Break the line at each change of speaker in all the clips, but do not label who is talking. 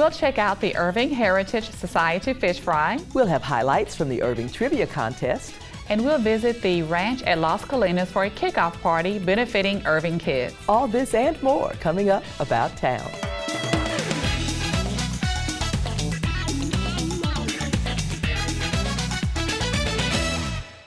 We'll check out the Irving Heritage Society Fish Fry.
We'll have highlights from the Irving Trivia Contest.
And we'll visit the ranch at Las Colinas for a kickoff party benefiting Irving kids.
All this and more coming up About Town.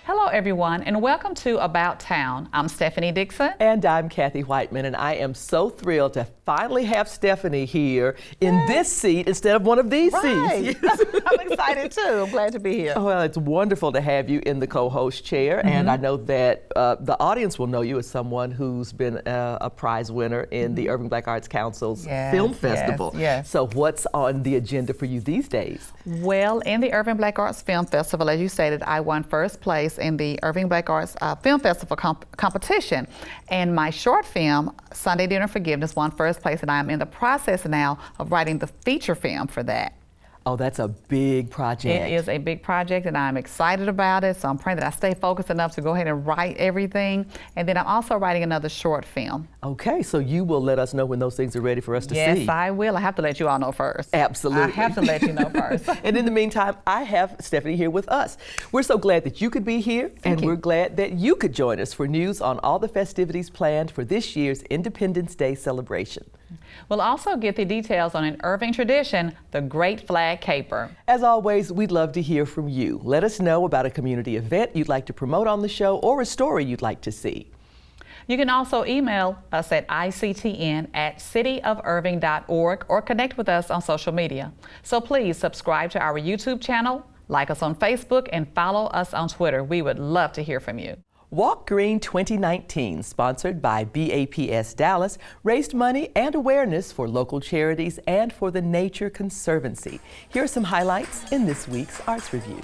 Hello everyone, and welcome to About Town. I'm Stephanie Dixon.
And I'm Kathy Whiteman, and I am so thrilled to finally have Stephanie here in this seat instead of one of these seats.
I'm excited too. I'm glad to be here.
Well, it's wonderful to have you in the co-host chair, and I know that the audience will know you as someone who's been a prize winner in the Irving Black Arts Council's Film Festival.
Yes.
So what's on the agenda for you these days?
Well, in the Irving Black Arts Film Festival, as you stated, I won first place in the Irving Black Arts Film Festival competition. And my short film, Sunday Dinner Forgiveness, won first place, and I'm in the process now of writing the feature film for that.
Oh, that's a big project.
It is a big project, and I'm excited about it, so I'm praying that I stay focused enough to go ahead and write everything. And then I'm also writing another short film.
Okay, so you will let us know when those things are ready for us to see.
Yes, I will. I have to let you all know first.
Absolutely.
I have to let you know first.
And in the meantime, I have Stephanie here with us. We're so glad that you could be here, and we're glad that you could join us for news on all the festivities planned for this year's Independence Day celebration.
We'll also get the details on an Irving tradition, the Great Flag Caper.
As always, we'd love to hear from you. Let us know about a community event you'd like to promote on the show or a story you'd like to see.
You can also email us at ictn@cityofirving.org or connect with us on social media. So please subscribe to our YouTube channel, like us on Facebook, and follow us on Twitter. We would love to hear from you.
Walk Green 2019, sponsored by BAPS Dallas, raised money and awareness for local charities and for the Nature Conservancy. Here are some highlights in this week's Arts Review.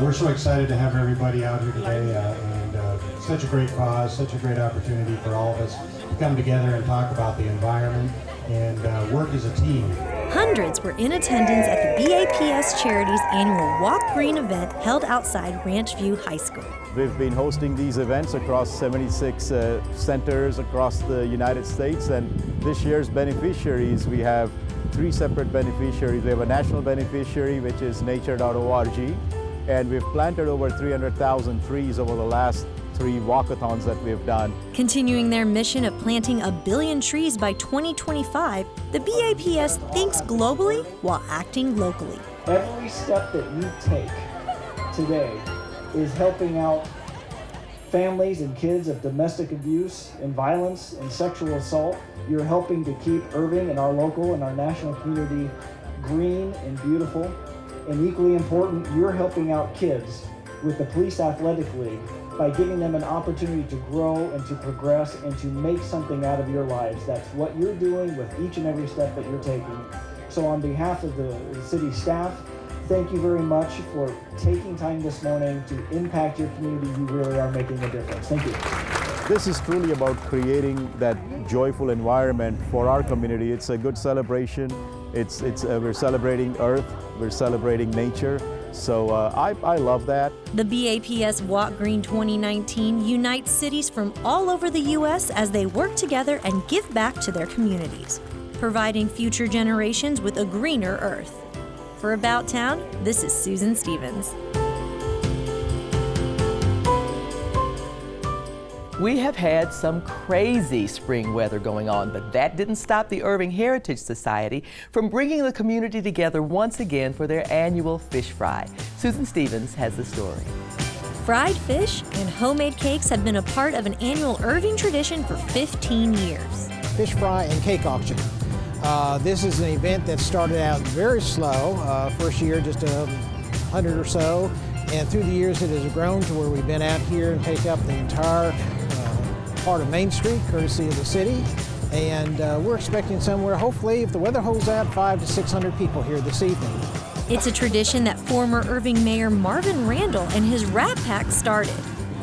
We're so excited to have everybody out here today, and such a great cause, such a great opportunity for all of us to come together and talk about the environment and work as a team.
Hundreds were in attendance at the BAPS Charities annual Walk Green event held outside Ranch View High School.
We've been hosting these events across 76 centers across the United States, and this year's beneficiaries, we have 3 separate beneficiaries. We have a national beneficiary, which is nature.org, and we've planted over 300,000 trees over the last 3 walkathons that we've done.
Continuing their mission of planting 1 billion trees by 2025, the BAPS thinks globally while acting locally.
Every step that you take today is helping out families and kids of domestic abuse and violence and sexual assault. You're helping to keep Irving and our local and our national community green and beautiful. And equally important, you're helping out kids with the Police Athletic League by giving them an opportunity to grow and to progress and to make something out of your lives. That's what you're doing with each and every step that you're taking. So on behalf of the city staff, thank you very much for taking time this morning to impact your community. You really are making a difference. Thank you.
This is truly about creating that joyful environment for our community. It's a good celebration. We're celebrating Earth, we're celebrating nature. So I love that.
The BAPS Walk Green 2019 unites cities from all over the U.S. as they work together and give back to their communities, providing future generations with a greener Earth. For About Town, this is Susan Stevens.
We have had some crazy spring weather going on, but that didn't stop the Irving Heritage Society from bringing the community together once again for their annual fish fry. Susan Stevens has the story.
Fried fish and homemade cakes have been a part of an annual Irving tradition for 15 years.
Fish fry and cake auction. This is an event that started out very slow. First year just 100 or so, and through the years it has grown to where we've been out here and take up the entire part of Main Street, courtesy of the city. And we're expecting somewhere, hopefully, if the weather holds out, 500 to 600 people here this evening.
It's a tradition that former Irving Mayor Marvin Randall and his Rat Pack started,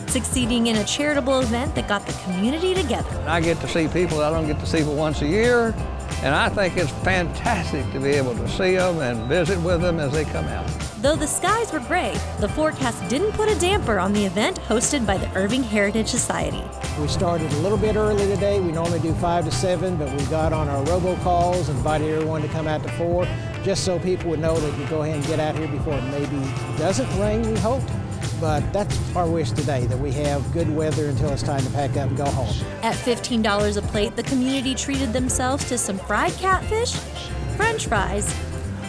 succeeding in a charitable event that got the community together.
I get to see people I don't get to see for once a year, and I think it's fantastic to be able to see them and visit with them as they come out.
Though the skies were gray, the forecast didn't put a damper on the event hosted by the Irving Heritage Society.
We started a little bit early today. We normally do 5 to 7, but we got on our robocalls, invited everyone to come out to 4, just so people would know they could go ahead and get out here before it maybe doesn't rain, we hoped. But that's our wish today, that we have good weather until it's time to pack up and go home.
At $15 a plate, the community treated themselves to some fried catfish, French fries,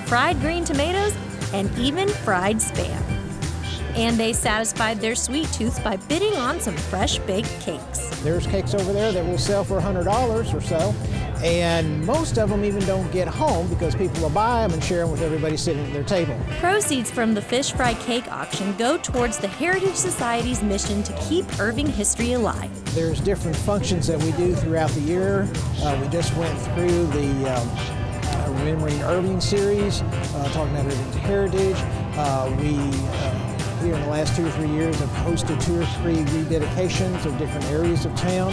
fried green tomatoes, and even fried Spam. And they satisfied their sweet tooth by bidding on some fresh baked cakes.
There's cakes over there that will sell for $100 or so, and most of them even don't get home because people will buy them and share them with everybody sitting at their table.
Proceeds from the fish fry cake auction go towards the Heritage Society's mission to keep Irving history alive.
There's different functions that we do throughout the year. We just went through the Remembering Irving series, talking about Irving's heritage. Here in the last 2 or 3 years have hosted 2 or 3 rededications of different areas of town.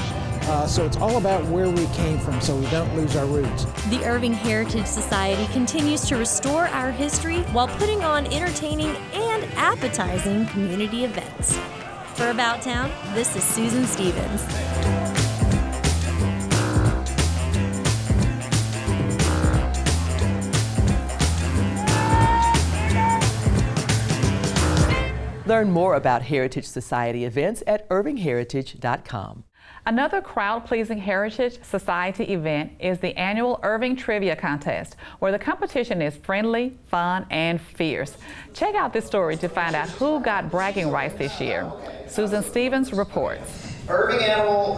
So it's all about where we came from so we don't lose our roots.
The Irving Heritage Society continues to restore our history while putting on entertaining and appetizing community events. For About Town, this is Susan Stevens.
Learn more about Heritage Society events at irvingheritage.com.
Another crowd-pleasing Heritage Society event is the annual Irving Trivia Contest, where the competition is friendly, fun, and fierce. Check out this story to find out who got bragging rights this year. Susan Stevens reports.
Irving Animal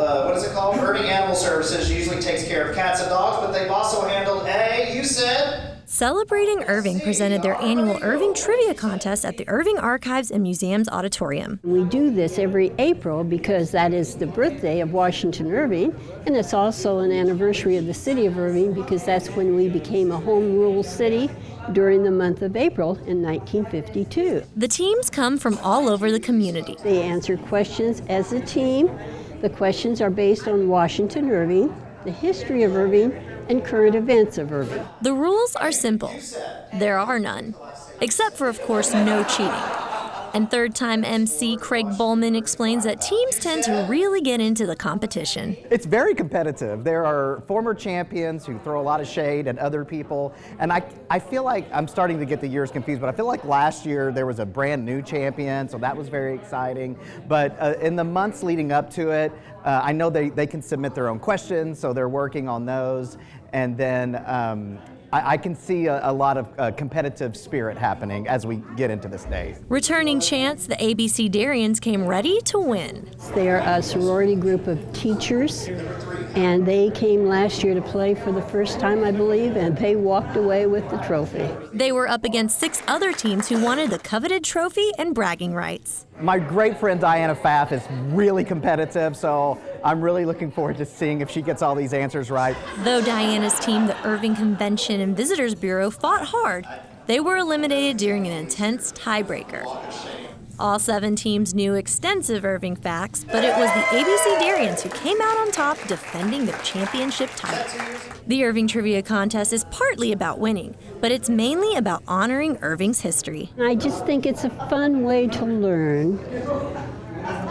Services usually takes care of cats and dogs, but they've also handled you said?
Celebrating Irving presented their annual Irving Trivia Contest at the Irving Archives and Museums Auditorium.
We do this every April because that is the birthday of Washington Irving, and it's also an anniversary of the city of Irving because that's when we became a home rule city during the month of April in 1952.
The teams come from all over the community.
They answer questions as a team. The questions are based on Washington Irving, the history of Irving, and current events of Irving.
The rules are simple. There are none. Except for, of course, no cheating. And third-time MC Craig Bowman explains that teams tend to really get into the competition.
It's very competitive. There are former champions who throw a lot of shade at other people, and I feel like I'm starting to get the years confused, but I feel like last year there was a brand new champion, so that was very exciting. But in the months leading up to it, I know they can submit their own questions, so they're working on those. And then I can see a lot of competitive spirit happening as we get into this day.
Returning champs, the ABC Darians came ready to win.
They're a sorority group of teachers, and they came last year to play for the first time, I believe, and they walked away with the trophy.
They were up against 6 other teams who wanted the coveted trophy and bragging rights.
My great friend Diana Pfaff is really competitive, so I'm really looking forward to seeing if she gets all these answers right.
Though Diana's team, the Irving Convention and Visitors Bureau, fought hard, they were eliminated during an intense tiebreaker. All 7 teams knew extensive Irving facts, but it was the ABC Darians who came out on top defending their championship title. The Irving Trivia Contest is partly about winning, but it's mainly about honoring Irving's history.
I just think it's a fun way to learn.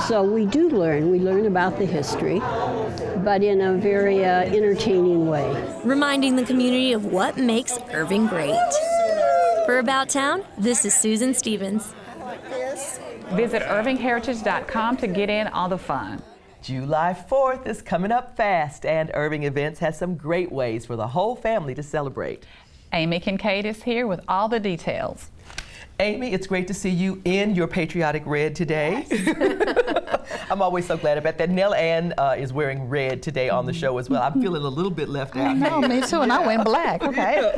So we do learn. We learn about the history, but in a very entertaining way.
Reminding the community of what makes Irving great. For About Town, this is Susan Stevens.
Visit irvingheritage.com to get in on the fun.
July 4th is coming up fast, and Irving Events has some great ways for the whole family to celebrate.
Amy Kincaid is here with all the details.
Amy, it's great to see you in your patriotic red today. Yes. I'm always so glad about that. Nell Ann is wearing red today on the show as well. I'm feeling a little bit left out.
No, me too, and I went black, okay.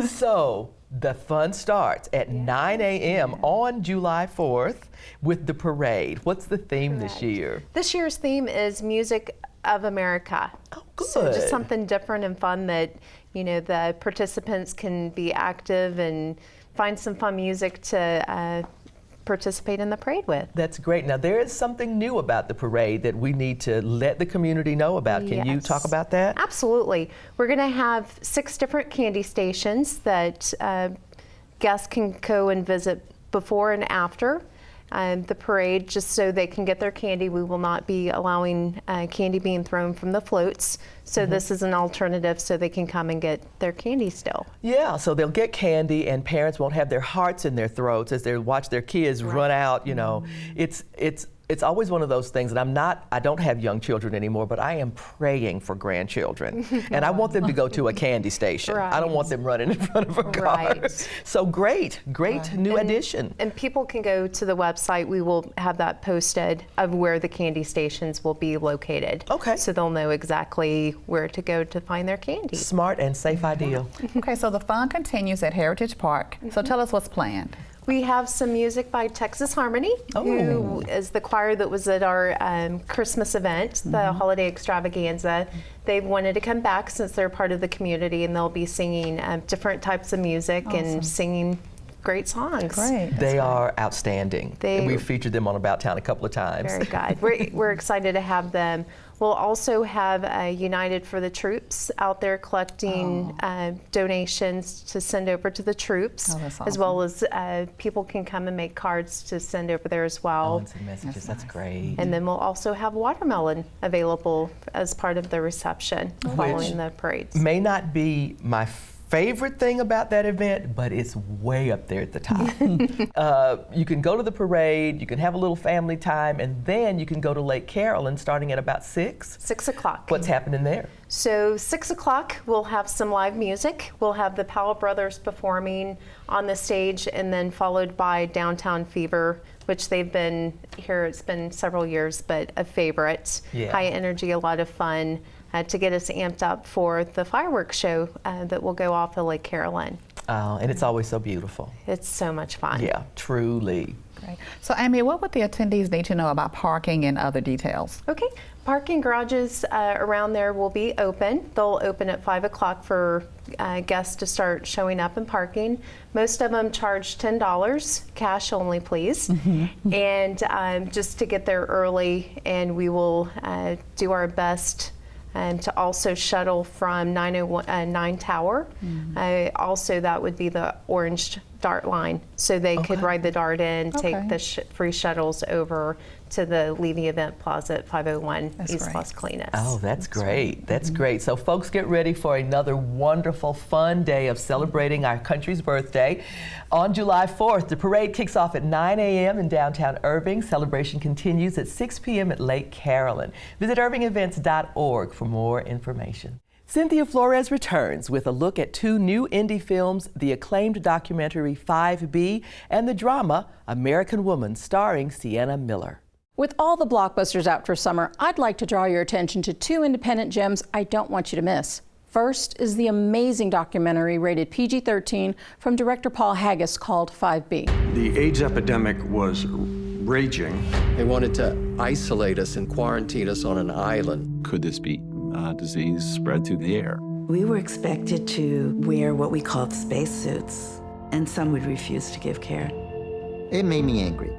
So, the fun starts at 9 a.m. on July 4th with the parade. What's the theme this year?
This year's theme is Music of America.
Oh, good.
So just something different and fun that, you know, the participants can be active and find some fun music to participate in the parade with.
That's great. Now, there is something new about the parade that we need to let the community know about. Can you talk about that?
Absolutely. We're going to have 6 different candy stations that guests can go and visit before and after the parade, just so they can get their candy. We will not be allowing candy being thrown from the floats. So this is an alternative so they can come and get their candy still.
Yeah, so they'll get candy and parents won't have their hearts in their throats as they watch their kids run out, you know. It's always one of those things, and I don't have young children anymore, but I am praying for grandchildren. And I want them to go to a candy station.
Right.
I don't want them running in front of a car.
Right.
So great new addition.
And people can go to the website. We will have that posted of where the candy stations will be located.
Okay.
So they'll know exactly where to go to find their candy.
Smart and safe idea.
Okay, so the fun continues at Heritage Park. So tell us what's planned.
We have some music by Texas Harmony, who is the choir that was at our Christmas event, the holiday extravaganza. They've wanted to come back since they're part of the community, and they'll be singing different types of music and singing great songs.
Great.
They are outstanding. We've featured them on About Town a couple of times.
Very good. We're excited to have them. We'll also have United for the Troops out there collecting donations to send over to the troops, as well as people can come and make cards to send over there as well.
Oh, and some messages. That's great.
And then we'll also have watermelon available as part of the reception following the parades.
May not be my favorite thing about that event, but it's way up there at the top. You can go to the parade, you can have a little family time, and then you can go to Lake Carolyn starting at about 6.
6 o'clock.
What's happening there?
So 6 o'clock, we'll have some live music. We'll have the Powell Brothers performing on the stage, and then followed by Downtown Fever, which they've been here, it's been several years, but a favorite.
Yeah.
High energy, a lot of fun. To get us amped up for the fireworks show that will go off of Lake Carolyn.
Oh, and it's always so beautiful.
It's so much fun.
Yeah, truly.
Great. So Amy, what would the attendees need to know about parking and other details?
Okay, parking garages around there will be open. They'll open at 5 o'clock for guests to start showing up and parking. Most of them charge $10, cash only please, and just to get there early, and we will do our best to also shuttle from 9 Tower. Also, that would be the orange DART line, so they could ride the DART in, take the free shuttles over to the Levy Event Plaza at 501 East Las Colinas.
Oh, that's great. That's great. So folks, get ready for another wonderful, fun day of celebrating our country's birthday. On July 4th, the parade kicks off at 9 a.m. in downtown Irving. Celebration continues at 6 p.m. at Lake Carolyn. Visit irvingevents.org for more information. Cynthia Flores returns with a look at 2 new indie films, the acclaimed documentary 5B and the drama American Woman, starring Sienna Miller.
With all the blockbusters out for summer, I'd like to draw your attention to 2 independent gems I don't want you to miss. First is the amazing documentary rated PG-13 from director Paul Haggis called 5B.
The AIDS epidemic was raging.
They wanted to isolate us and quarantine us on an island.
Could this be disease spread through the air?
We were expected to wear what we called spacesuits, and some would refuse to give care.
It made me angry.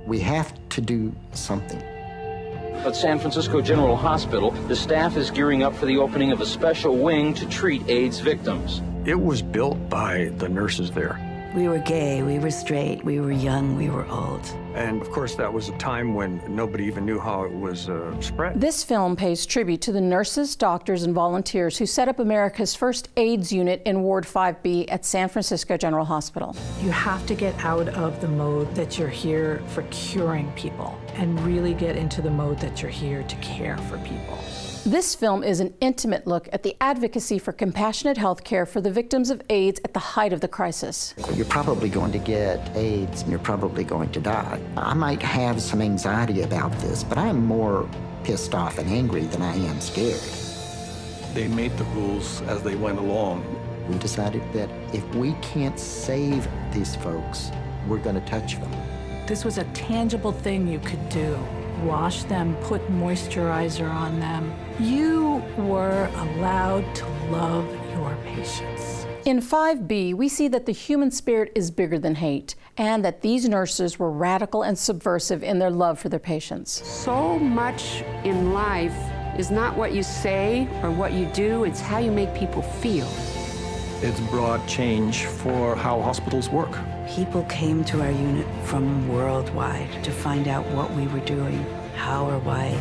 We have to do something.
At San Francisco General Hospital, the staff is gearing up for the opening of a special wing to treat AIDS victims.
It was built by the nurses there.
We were gay, we were straight, we were young, we were old.
And of course, that was a time when nobody even knew how it was spread.
This film pays tribute to the nurses, doctors, and volunteers who set up America's first AIDS unit in Ward 5B at San Francisco General Hospital.
You have to get out of the mode that you're here for curing people and really get into the mode that you're here to care for people.
This film is an intimate look at the advocacy for compassionate health care for the victims of AIDS at the height of the crisis.
You're probably going to get AIDS and you're probably going to die. I might have some anxiety about this, but I'm more pissed off and angry than I am scared.
They made the rules as they went along.
We decided that if we can't save these folks, we're going to touch them.
This was a tangible thing you could do. Wash them, put moisturizer on them. You were allowed to love your patients.
In 5B, we see that the human spirit is bigger than hate, and that these nurses were radical and subversive in their love for their patients.
So much in life is not what you say or what you do, it's how you make people feel.
It's brought change for how hospitals work.
People came to our unit from worldwide to find out what we were doing, how or why.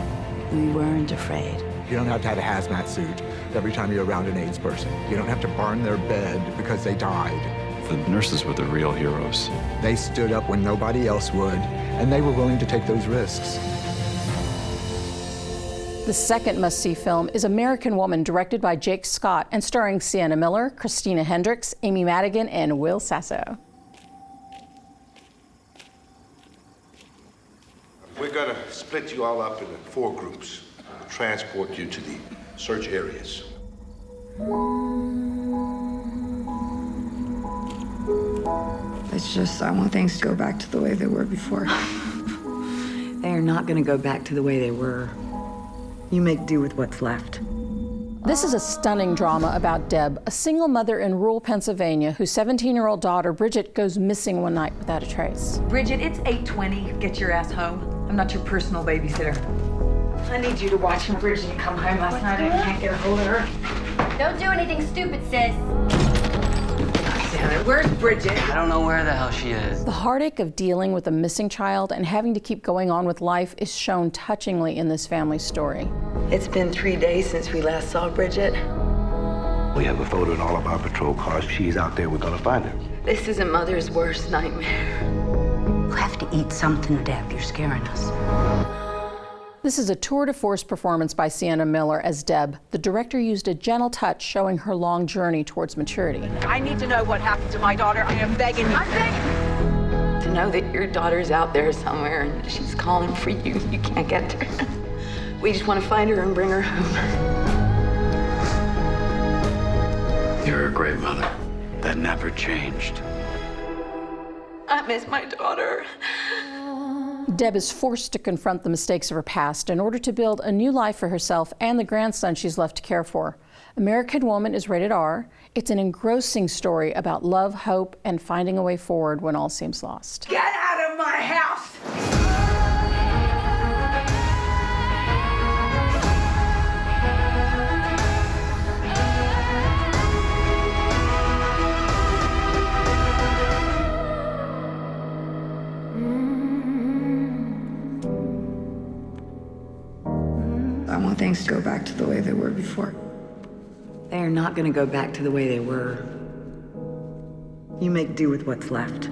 We weren't afraid.
You don't have to have a hazmat suit every time you're around an AIDS person. You don't have to burn their bed because they died.
The nurses were the real heroes.
They stood up when nobody else would, and they were willing to take those risks.
The second must-see film is American Woman, directed by Jake Scott and starring Sienna Miller, Christina Hendricks, Amy Madigan, and Will Sasso.
We're going to split you all up into 4 groups, transport you to the search areas.
It's just, I want things to go back to the way they were before.
They are not going to go back to the way they were. You make do with what's left.
This is a stunning drama about Deb, a single mother in rural Pennsylvania whose 17-year-old daughter, Bridget, goes missing one night without a trace.
Bridget, it's 8:20. Get your ass home. I'm not your personal babysitter. I need you to watch when Bridget come home last night. I can't get a hold of her.
Don't do anything stupid, sis.
Damn it, where's Bridget?
I don't know where the hell she is.
The heartache of dealing with a missing child and having to keep going on with life is shown touchingly in this family's story.
It's been 3 days since we last saw Bridget.
We have a photo in all of our patrol cars. She's out there. We're going to find her.
This is a mother's worst nightmare.
You have to eat something, Deb. You're scaring us.
This is a tour de force performance by Sienna Miller as Deb. The director used a gentle touch showing her long journey towards maturity.
I need to know what happened to my daughter. I am begging you. I'm begging.
To know that your daughter's out there somewhere and she's calling for you, you can't get to her. We just want to find her and bring her home.
You're a great mother. That never changed.
I miss my daughter.
Deb is forced to confront the mistakes of her past in order to build a new life for herself and the grandson she's left to care for. American Woman is rated R. It's an engrossing story about love, hope, and finding a way forward when all seems lost.
Get out of my house!
I want things to go back to the way they were before.
They are not going to go back to the way they were. You make do with what's left.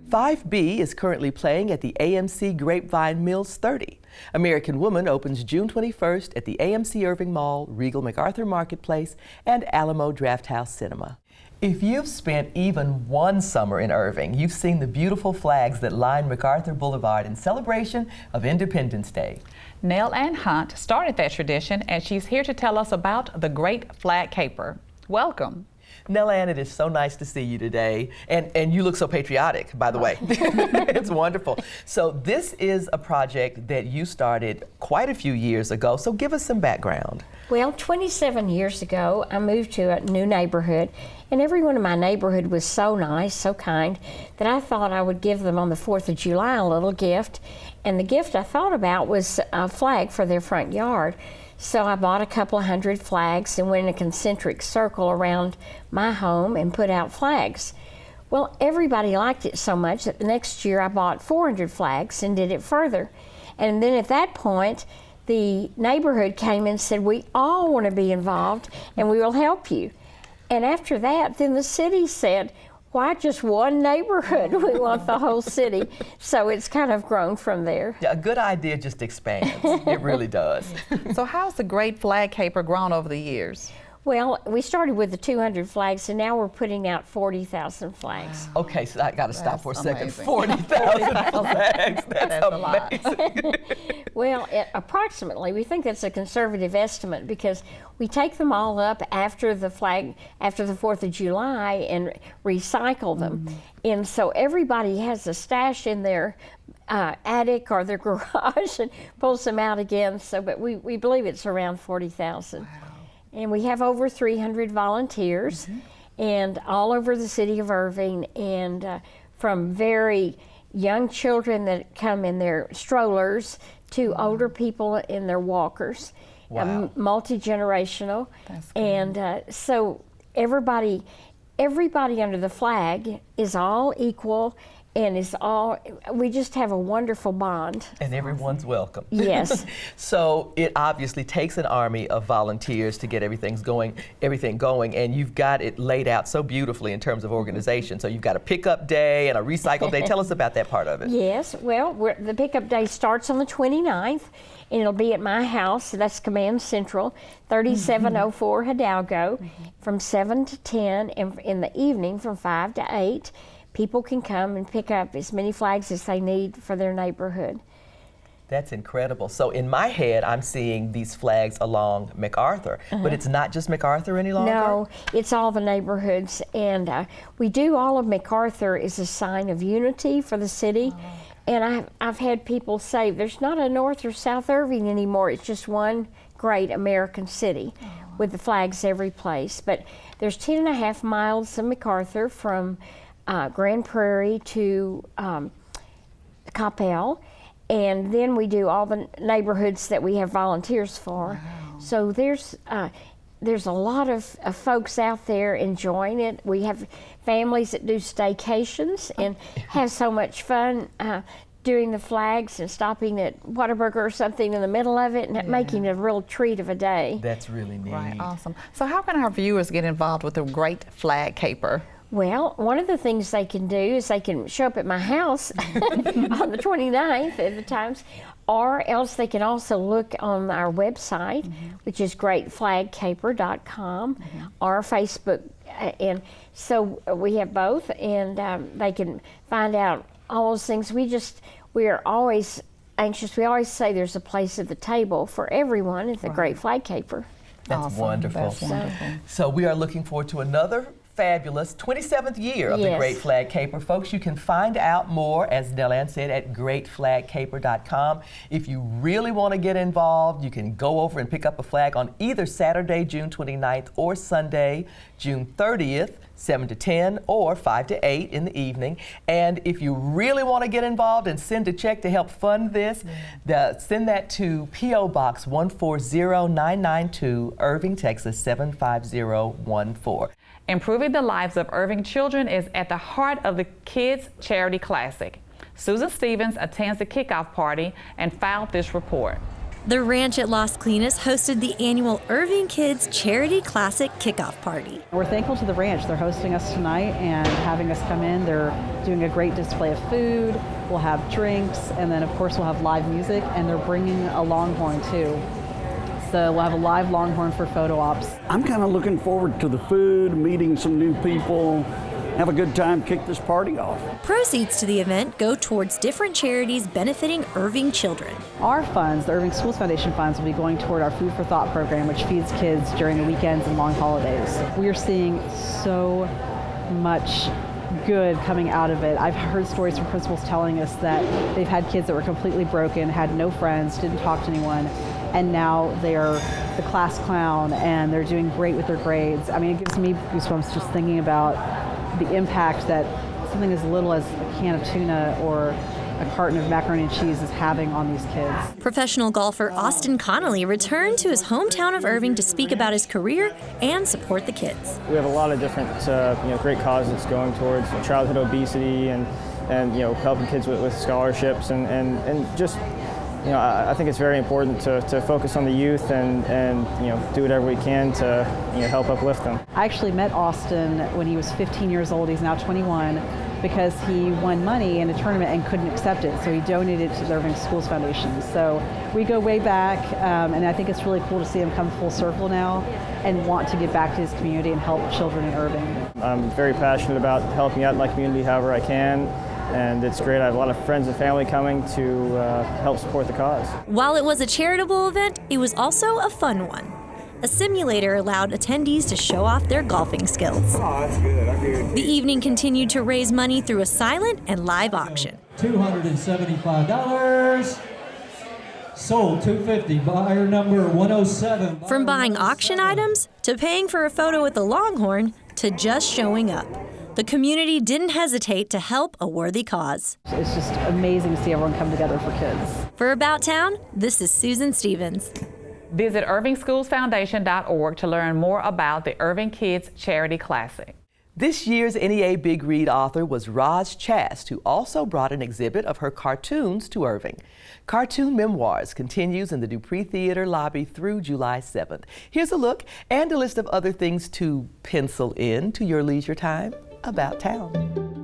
5B is currently playing at the AMC Grapevine Mills 30. American Woman opens June 21st at the AMC Irving Mall, Regal MacArthur Marketplace, and Alamo Drafthouse Cinema. If you've spent even one summer in Irving, you've seen the beautiful flags that line MacArthur Boulevard in celebration of Independence Day.
Nell Ann Hunt started that tradition, and she's here to tell us about the Great Flag Caper. Welcome.
Nell Ann, it is so nice to see you today, and you look so patriotic, by the way. It's wonderful. So this is a project that you started quite a few years ago, so give us some background.
Well, 27 years ago, I moved to a new neighborhood, and everyone in my neighborhood was so nice, so kind, that I thought I would give them on the 4th of July a little gift. And the gift I thought about was a flag for their front yard. So I bought a couple of 100 flags and went in a concentric circle around my home and put out flags. Well, everybody liked it so much that the next year I bought 400 flags and did it further. And then at that point, the neighborhood came and said, we all want to be involved and we will help you. And after that, then the city said, why just one neighborhood? We want the whole city. So it's kind of grown from there.
Yeah, a good idea just expands. It really does.
So how's the Great Flag Caper grown over the years?
Well, we started with the 200 flags, and now we're putting out 40,000 flags.
Okay, so I got to stop for a second.
Amazing.
40,000 flags. That's amazing.
Well, approximately, we think that's a conservative estimate because we take them all up after the 4th of July and recycle them. Mm-hmm. And so everybody has a stash in their attic or their garage and pulls them out again. So, but we believe it's around 40,000. Wow. And we have over 300 volunteers, and all over the city of Irving, and from very young children that come in their strollers to older people in their walkers. Wow. Multi-generational. And so everybody under the flag is all equal, and we just have a wonderful bond.
And everyone's welcome.
Yes.
So it obviously takes an army of volunteers to get everything going, and you've got it laid out so beautifully in terms of organization. So you've got a pickup day and a recycle day. Tell us about that part of it.
Yes, well, the pickup day starts on the 29th, and it'll be at my house. That's Command Central, 3704 Hidalgo, from 7 to 10, and in the evening from 5 to 8. People can come and pick up as many flags as they need for their neighborhood.
That's incredible. So in my head, I'm seeing these flags along MacArthur, but it's not just MacArthur any longer?
No, it's all the neighborhoods, and we do all of MacArthur as a sign of unity for the city. And I've had people say there's not a North or South Irving anymore. It's just one great American city with the flags every place. But there's 10.5 miles of MacArthur from Grand Prairie to Coppell, and then we do all the neighborhoods that we have volunteers for. Wow. So there's a lot of folks out there enjoying it. We have families that do staycations and have so much fun doing the flags and stopping at Whataburger or something in the middle of it and making it a real treat of a day.
That's really neat.
Right, awesome. So how can our viewers get involved with the Great Flag Caper?
Well, one of the things they can do is they can show up at my house on the 29th at the times, or else they can also look on our website, which is greatflagcaper.com, or Facebook. And so we have both, and they can find out all those things. We are always anxious. We always say there's a place at the table for everyone at the Great Flag Caper.
That's
awesome.
Wonderful.
That's wonderful.
So we are looking forward to another fabulous 27th year of the Great Flag Caper. Folks, you can find out more, as Delanne said, at greatflagcaper.com. If you really want to get involved, you can go over and pick up a flag on either Saturday, June 29th, or Sunday, June 30th, 7 to 10, or 5 to 8 in the evening. And if you really want to get involved and send a check to help fund this, send that to P.O. Box 140992, Irving, Texas 75014.
Improving the lives of Irving children is at the heart of the Kids Charity Classic. Susan Stevens attends the kickoff party and filed this report.
The ranch at Las Colinas hosted the annual Irving Kids Charity Classic kickoff party.
We're thankful to the ranch. They're hosting us tonight and having us come in. They're doing a great display of food. We'll have drinks, and then of course we'll have live music, and they're bringing a longhorn too. So we'll have a live longhorn for photo ops.
I'm kind of looking forward to the food, meeting some new people, have a good time, kick this party off.
Proceeds to the event go towards different charities benefiting Irving children.
Our funds, the Irving Schools Foundation funds, will be going toward our Food for Thought program, which feeds kids during the weekends and long holidays. We are seeing so much good coming out of it. I've heard stories from principals telling us that they've had kids that were completely broken, had no friends, didn't talk to anyone, and now they are the class clown and they're doing great with their grades. I mean, it gives me goosebumps just thinking about the impact that something as little as a can of tuna or a carton of macaroni and cheese is having on these kids.
Professional golfer Austin Connolly returned to his hometown of Irving to speak about his career and support the kids.
We have a lot of different great causes going towards childhood obesity and helping kids with scholarships and just I think it's very important to focus on the youth and do whatever we can to help uplift them.
I actually met Austin when he was 15 years old. He's now 21 because he won money in a tournament and couldn't accept it, so he donated to the Irving Schools Foundation. So we go way back, and I think it's really cool to see him come full circle now and want to give back to his community and help children in Irving.
I'm very passionate about helping out my community however I can. And it's great. I have a lot of friends and family coming to help support the cause.
While it was a charitable event, it was also a fun one. A simulator allowed attendees to show off their golfing skills.
Oh, that's good. I hear it.
The evening continued to raise money through a silent and live auction.
$275. Sold $250. Buyer number 107.
From buying auction items to paying for a photo with the Longhorn to just showing up. The community didn't hesitate to help a worthy cause.
It's just amazing to see everyone come together for kids.
For About Town, this is Susan Stevens.
Visit IrvingSchoolsFoundation.org to learn more about the Irving Kids Charity Classic.
This year's NEA Big Read author was Roz Chast, who also brought an exhibit of her cartoons to Irving. Cartoon Memoirs continues in the Dupree Theater lobby through July 7th. Here's a look and a list of other things to pencil in to your leisure time about town.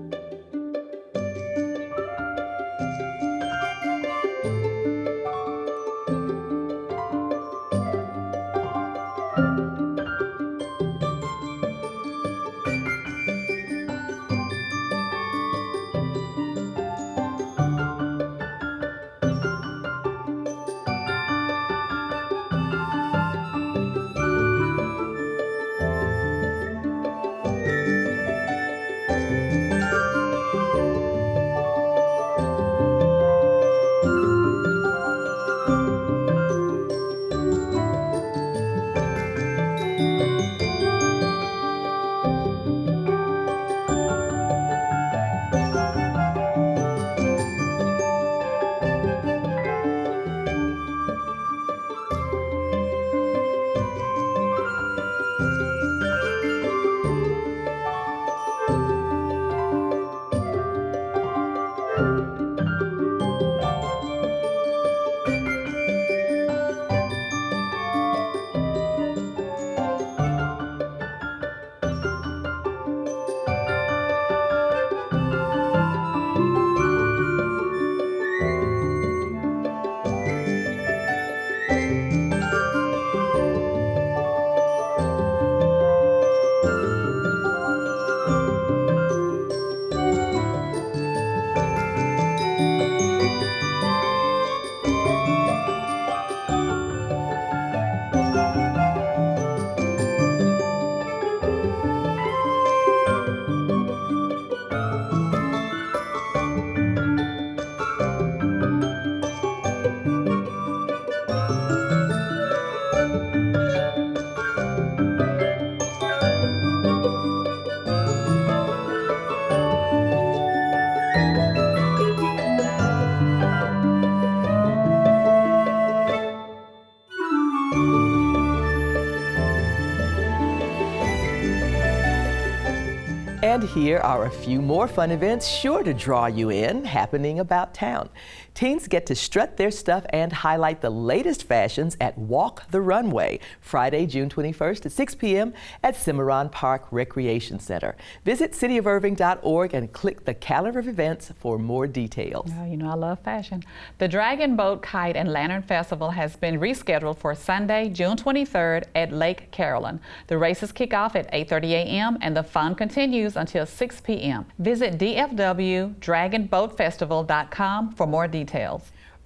And here are a few more fun events sure to draw you in, happening about town. Teens get to strut their stuff and highlight the latest fashions at Walk the Runway, Friday, June 21st at 6 p.m. at Cimarron Park Recreation Center. Visit cityofirving.org and click the calendar of events for more details.
Oh, you know I love fashion. The Dragon Boat Kite and Lantern Festival has been rescheduled for Sunday, June 23rd at Lake Carolyn. The races kick off at 8:30 a.m. and the fun continues until 6 p.m. Visit dfwdragonboatfestival.com for more details.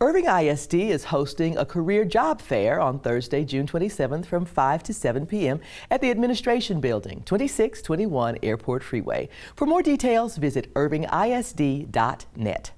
Irving ISD is hosting a career job fair on Thursday, June 27th from 5 to 7 p.m. at the Administration Building, 2621 Airport Freeway. For more details, visit irvingisd.net.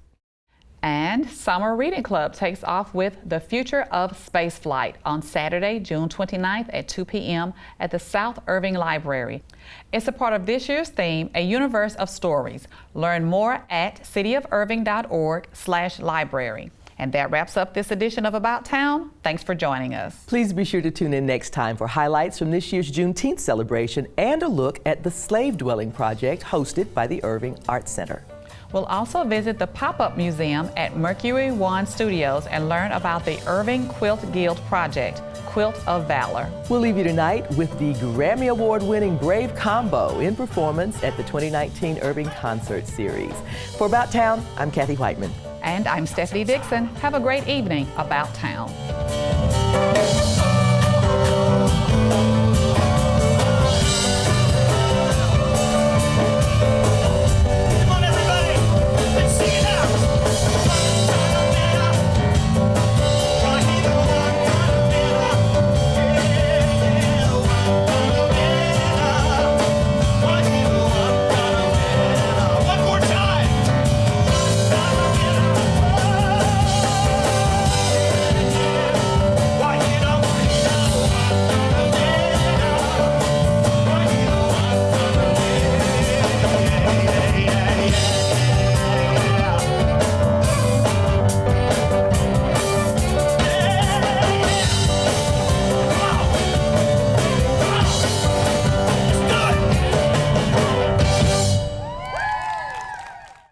And Summer Reading Club takes off with The Future of Spaceflight on Saturday, June 29th at 2 p.m. at the South Irving Library. It's a part of this year's theme, A Universe of Stories. Learn more at cityofirving.org/library. And that wraps up this edition of About Town. Thanks for joining us.
Please be sure to tune in next time for highlights from this year's Juneteenth celebration and a look at the Slave Dwelling Project hosted by the Irving Arts Center.
We'll also visit the pop-up museum at Mercury One Studios and learn about the Irving Quilt Guild project, Quilt of Valor.
We'll leave you tonight with the Grammy Award-winning Brave Combo in performance at the 2019 Irving Concert Series. For About Town, I'm Kathy Whiteman.
And I'm Stephanie Dixon. Have a great evening about town.